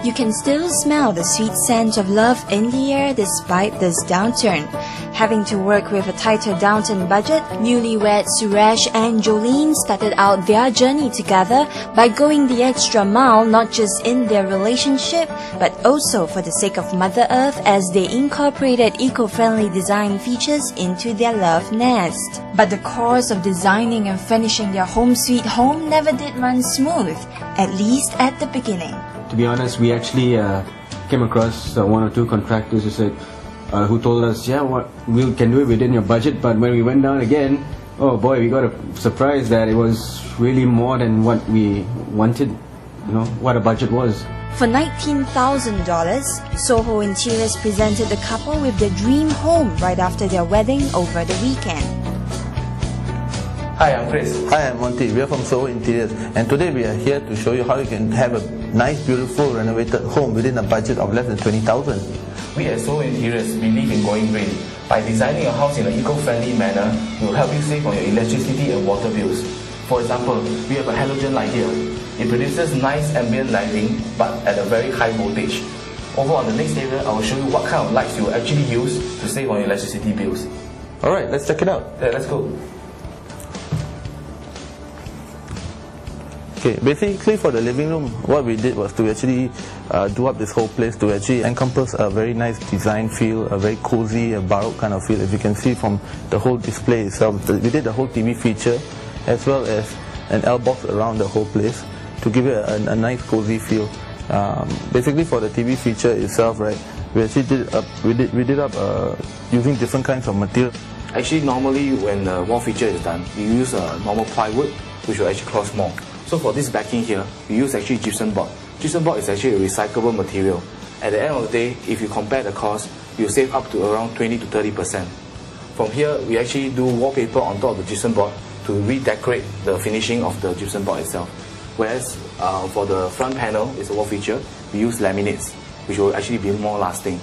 You can still smell the sweet scent of love in the air despite this downturn. Having to work with a tighter downturn budget, newlyweds Suresh and Jolene started out their journey together by going the extra mile not just in their relationship but also for the sake of Mother Earth as they incorporated eco-friendly design features into their love nest. But the course of designing and finishing their home sweet home never did run smooth, at least at the beginning. To be honest, we actually came across one or two contractors who told us, yeah, we can do it within your budget, but when we went down again, oh boy, we got a surprise that it was really more than what we wanted, what a budget was. For $19,000, Soho Interiors presented the couple with their dream home right after their wedding over the weekend. Hi, I'm Chris. Hi, I'm Montie. We are from Soho Interiors, and today we are here to show you how you can have a nice, beautiful, renovated home within a budget of less than $20,000. We at Soho Interiors believe in going green. By designing your house in an eco-friendly manner, we will help you save on your electricity and water bills. For example, we have a halogen light here. It produces nice ambient lighting, but at a very high voltage. Over on the next area, I will show you what kind of lights you will actually use to save on your electricity bills. Alright, let's check it out. Yeah, let's go. Okay, basically for the living room, what we did was to actually do up this whole place to actually encompass a very nice design feel, a very cozy, a baroque kind of feel. As you can see from the whole display itself, we did the whole TV feature as well as an L-box around the whole place to give it a nice cozy feel. Basically for the TV feature itself, right, we actually did up using different kinds of material. Actually, normally when the wall feature is done, we use normal plywood, which will actually cost more. So for this backing here, we use actually gypsum board. Gypsum board is actually a recyclable material. At the end of the day, if you compare the cost, you save up to around 20 to 30%. From here, we actually do wallpaper on top of the gypsum board to redecorate the finishing of the gypsum board itself. Whereas for the front panel, it's a wall feature, we use laminates, which will actually be more lasting.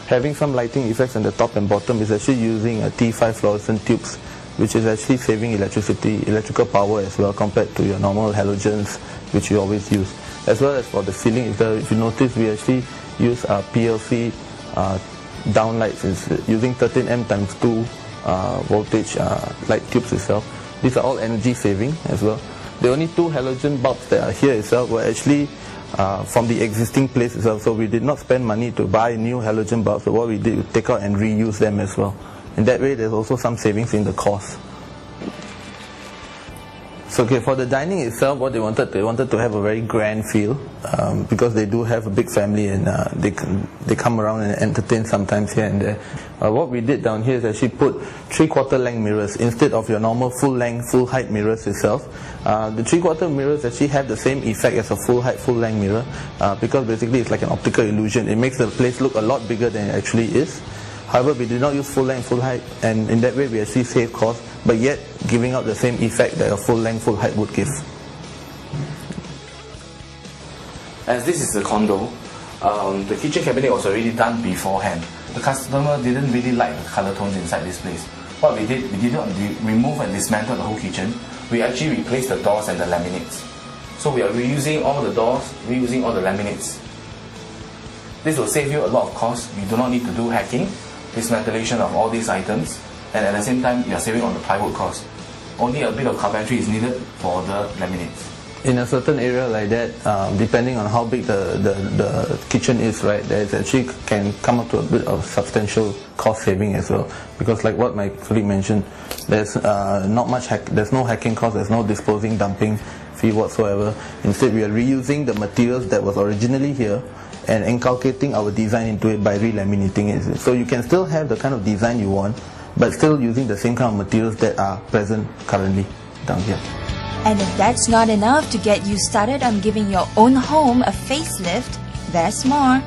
Having some lighting effects on the top and bottom is actually using T5 fluorescent tubes, which is actually saving electrical power as well compared to your normal halogens which you always use. As well as for the ceiling, if you notice, we actually use PLC downlights using 13M times 2 voltage light tubes itself. These are all energy saving as well. The only two halogen bulbs that are here itself were actually from the existing place itself, so we did not spend money to buy new halogen bulbs. So what we did, we take out and reuse them as well. In that way, there's also some savings in the cost. So okay, for the dining itself, what they wanted to have a very grand feel because they do have a big family and they come around and entertain sometimes here and there. What we did down here is actually put 3/4 length mirrors instead of your normal full length, full height mirrors itself. The 3/4 mirrors actually have the same effect as a full height, full length mirror because basically it's like an optical illusion. It makes the place look a lot bigger than it actually is. However, we did not use full length, full height, and in that way we actually save cost, but yet giving out the same effect that a full length, full height would give. As this is a condo, the kitchen cabinet was already done beforehand. The customer didn't really like the color tones inside this place. What we did not remove and dismantle the whole kitchen. We actually replaced the doors and the laminates. So we are reusing all the doors, reusing all the laminates. This will save you a lot of cost. You do not need to do hacking, dismantlation of all these items, and at the same time you are saving on the plywood cost. Only a bit of carpentry is needed for the laminates. In a certain area like that, depending on how big the kitchen is, right, there actually can come up to a bit of substantial cost saving as well. Because like what my colleague mentioned, there's not much there's no hacking cost, there's no disposing, dumping fee whatsoever. Instead, we are reusing the materials that was originally here and inculcating our design into it by relaminating it. So you can still have the kind of design you want, but still using the same kind of materials that are present currently down here. And if that's not enough to get you started on giving your own home a facelift, there's more.